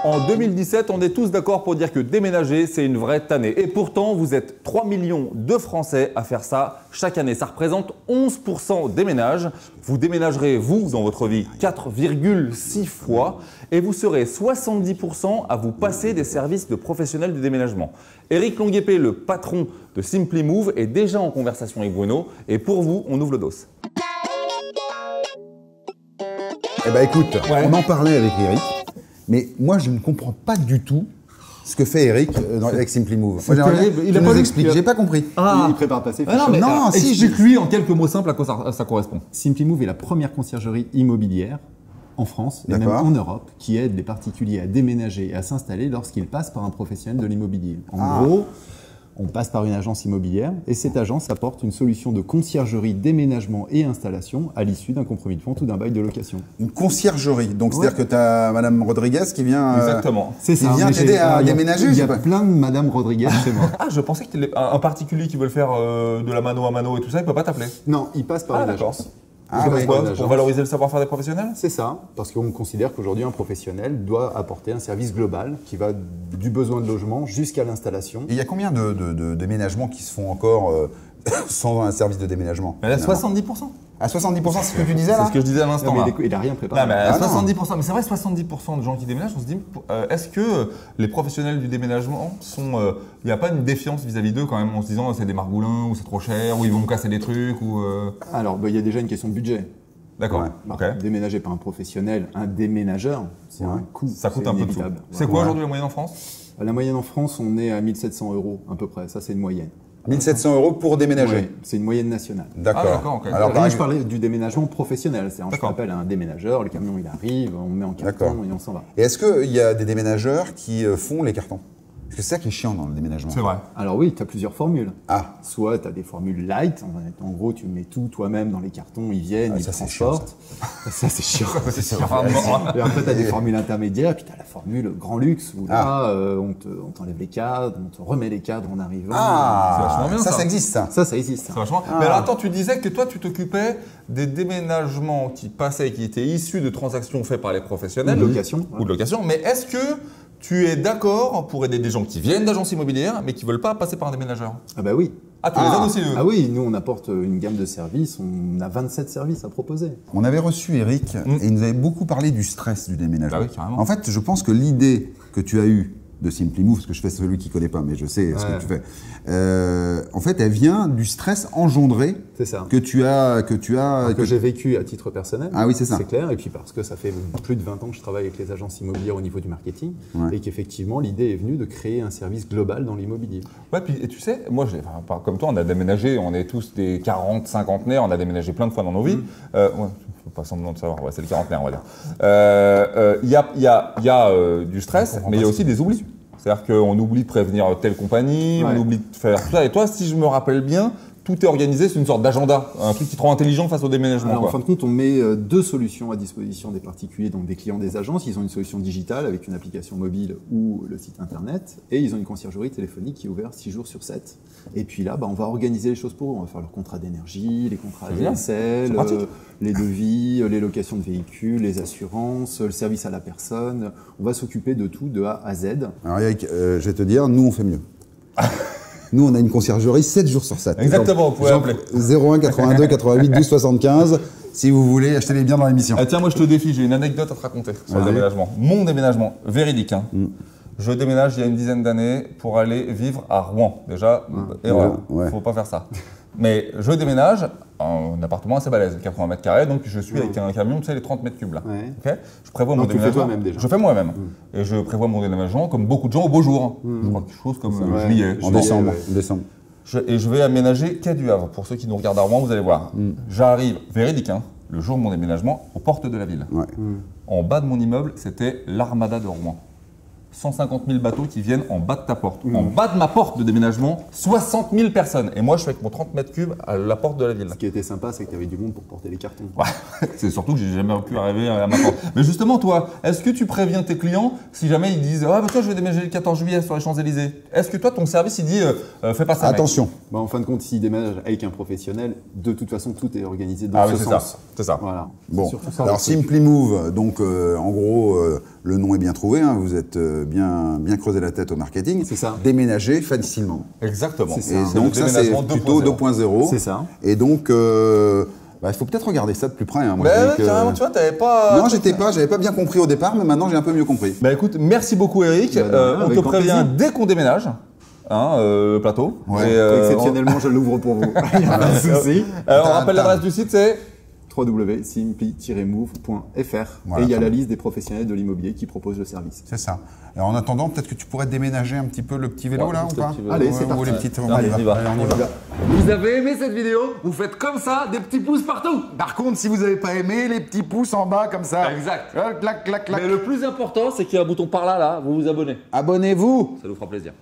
En 2017, on est tous d'accord pour dire que déménager, c'est une vraie tannée. Et pourtant, vous êtes 3 millions de Français à faire ça chaque année. Ça représente 11% des ménages. Vous déménagerez, vous, dans votre vie, 4,6 fois. Et vous serez 70% à vous passer des services de professionnels du déménagement. Éric Longuepée, le patron de Simply Move, est déjà en conversation avec Bruno. Et pour vous, on ouvre le dos. Eh ben écoute, on en parlait avec Éric. Mais moi, je ne comprends pas du tout ce que fait Éric avec Simply Move. Moi, il a pas expliqué. J'ai pas compris. Il prépare pas ses fiches. Non, si, explique-lui en quelques mots simples à quoi ça correspond. Simply Move est la première conciergerie immobilière en France et même en Europe qui aide les particuliers à déménager et à s'installer lorsqu'ils passent par un professionnel de l'immobilier. En gros, on passe par une agence immobilière et cette agence apporte une solution de conciergerie, déménagement et installation à l'issue d'un compromis de vente ou d'un bail de location. Une conciergerie, donc c'est-à-dire que tu as Madame Rodriguez qui vient, qui vient t'aider à déménager. Il y a plein de Madame Rodriguez chez moi. Ah, je pensais qu'un particulier qui veut le faire de la mano à mano et tout ça, il ne peut pas t'appeler. Non, il passe par une agence. Pour valoriser le savoir-faire des professionnels? C'est ça, parce qu'on considère qu'aujourd'hui un professionnel doit apporter un service global qui va du besoin de logement jusqu'à l'installation. Et il y a combien de déménagements qui se font encore sans un service de déménagement? 70%. À 70%, c'est ce que tu disais là? C'est ce que je disais à l'instant. Il n'a rien préparé. Non, mais 70%. Mais c'est vrai, 70% de gens qui déménagent, on se dit, est-ce que les professionnels du déménagement sont. Il n'y a pas une défiance vis-à-vis d'eux quand même, en se disant c'est des margoulins, ou c'est trop cher, ou ils vont me casser des trucs, ou. Alors, il y a déjà une question de budget. D'accord. Déménager par un professionnel, un déménageur, c'est un coût. Ça coûte un peu de sous. C'est quoi aujourd'hui la moyenne en France? La moyenne en France, on est à 1 700 € à peu près. Ça, c'est une moyenne. 1 700 € pour déménager. Oui, c'est une moyenne nationale. D'accord. Alors, je parlais du déménagement professionnel. Je m'appelle un déménageur, le camion il arrive, on met en carton et on s'en va. Et est-ce qu'il y a des déménageurs qui font les cartons? Parce que c'est ça qui est chiant dans le déménagement. C'est vrai. Alors oui, tu as plusieurs formules. Soit tu as des formules light, en gros tu mets tout toi-même dans les cartons, ils viennent, ils transportent. Ça c'est chiant. Et après tu as des formules intermédiaires, puis tu as la formule grand luxe, où là on t'enlève les cadres, on te remet les cadres en arrivant. Ça existe ça. Ça existe. Mais alors attends, tu disais que toi tu t'occupais des déménagements qui passaient, qui étaient issus de transactions faites par les professionnels. Ou de location. Mais est-ce que tu es d'accord pour aider des gens qui viennent d'agences immobilières mais qui ne veulent pas passer par un déménageur? Ah bah oui. Ah, tu les aides aussi eux? Ah oui, nous on apporte une gamme de services, on a 27 services à proposer. On avait reçu Éric et il nous avait beaucoup parlé du stress du déménagement. Bah oui, carrément. En fait, je pense que l'idée que tu as eue de Simply Move, parce que je fais celui qui ne connaît pas, mais je sais ce que tu fais. En fait, elle vient du stress engendré que j'ai vécu à titre personnel. Ah oui, c'est ça. C'est clair. Et puis parce que ça fait plus de 20 ans que je travaille avec les agences immobilières au niveau du marketing et qu'effectivement, l'idée est venue de créer un service global dans l'immobilier. Ouais, puis et tu sais, moi, comme toi, on a déménagé, on est tous des 40, cinquantenaires, on a déménagé plein de fois dans nos vies. Faut pas semblant de savoir, c'est le quarantenaire, on va dire. Il y a du stress, mais il y a aussi des oublis. C'est-à-dire qu'on oublie de prévenir telle compagnie, on oublie de faire tout ça. Et toi, si je me rappelle bien, tout est organisé, c'est une sorte d'agenda, un truc qui te rend intelligent face au déménagement. Alors, en fin de compte, on met deux solutions à disposition des particuliers, donc des clients des agences. Ils ont une solution digitale avec une application mobile ou le site internet, et ils ont une conciergerie téléphonique qui est ouverte 6 jours sur 7. Et puis là, on va organiser les choses pour eux. On va faire leur contrat d'énergie, les contrats ADSL, les devis, les locations de véhicules, les assurances, le service à la personne. On va s'occuper de tout de A à Z. Alors Eric, je vais te dire, nous on fait mieux. Nous, on a une conciergerie 7 jours sur 7. Exactement, vous pouvez appeler. 01 82 88 12 75 si vous voulez acheter les biens dans l'émission. Tiens, moi je te défie, j'ai une anecdote à te raconter sur le déménagement. Mon déménagement, véridique. Je déménage il y a une dizaine d'années pour aller vivre à Rouen. Déjà, erreur, faut pas faire ça. Mais je déménage, un appartement assez balèze, 80 mètres carrés, donc je suis avec un camion, tu sais, les 30 mètres cubes là. Je prévois mon déménagement. Tu fais toi-même déjà. Je fais moi-même. Et je prévois mon déménagement comme beaucoup de gens au beau jour. Je crois quelque chose comme juillet. En décembre. Et je vais aménager Quai du Havre. Pour ceux qui nous regardent à Rouen, vous allez voir. J'arrive, véridique, le jour de mon déménagement, aux portes de la ville. En bas de mon immeuble, c'était l'Armada de Rouen. 150 000 bateaux qui viennent en bas de ta porte. En bas de ma porte de déménagement, 60 000 personnes. Et moi, je suis avec mon 30 mètres cubes à la porte de la ville. Ce qui était sympa, c'est que tu avais du monde pour porter les cartons. C'est surtout que j'ai jamais pu arriver à ma porte. Mais justement, toi, est-ce que tu préviens tes clients si jamais ils disent « Ah, bah toi, je vais déménager le 14 juillet sur les Champs-Élysées ». Est-ce que toi, ton service, il dit « Fais pas ça, attention ». En fin de compte, s'il déménage avec un professionnel, de toute façon, tout est organisé dans ce sens. C'est ça. Voilà. Bon, alors Simply Move, donc en gros, le nom est bien trouvé, hein, vous êtes bien creusé la tête au marketing. C'est ça. Déménager facilement. Exactement. Et donc ça, c'est plutôt 2.0. C'est ça. Et donc, il faut peut-être regarder ça de plus près. Hein. Moi, carrément, tu vois, t'avais pas... Non, j'avais pas bien compris au départ, mais maintenant j'ai un peu mieux compris. Bah écoute, merci beaucoup Eric. On te prévient dès qu'on déménage. Le plateau. Ouais. Exceptionnellement, je l'ouvre pour vous. Il n'y a pas de souci. On rappelle l'adresse du site, c'est www.simply-move.fr. Voilà, et il y a la liste des professionnels de l'immobilier qui proposent le service. C'est ça. Alors en attendant, peut-être que tu pourrais déménager un petit peu le petit vélo là ou pas? Allez, c'est parti. Allez, on y va. Allez, on y va. Vous avez aimé cette vidéo? Vous faites comme ça, des petits pouces partout. Par contre, si vous n'avez pas aimé, les petits pouces en bas comme ça. Exact. Clac, clac, clac. Mais le plus important, c'est qu'il y a un bouton par là, vous vous abonnez. Abonnez-vous. Ça nous fera plaisir.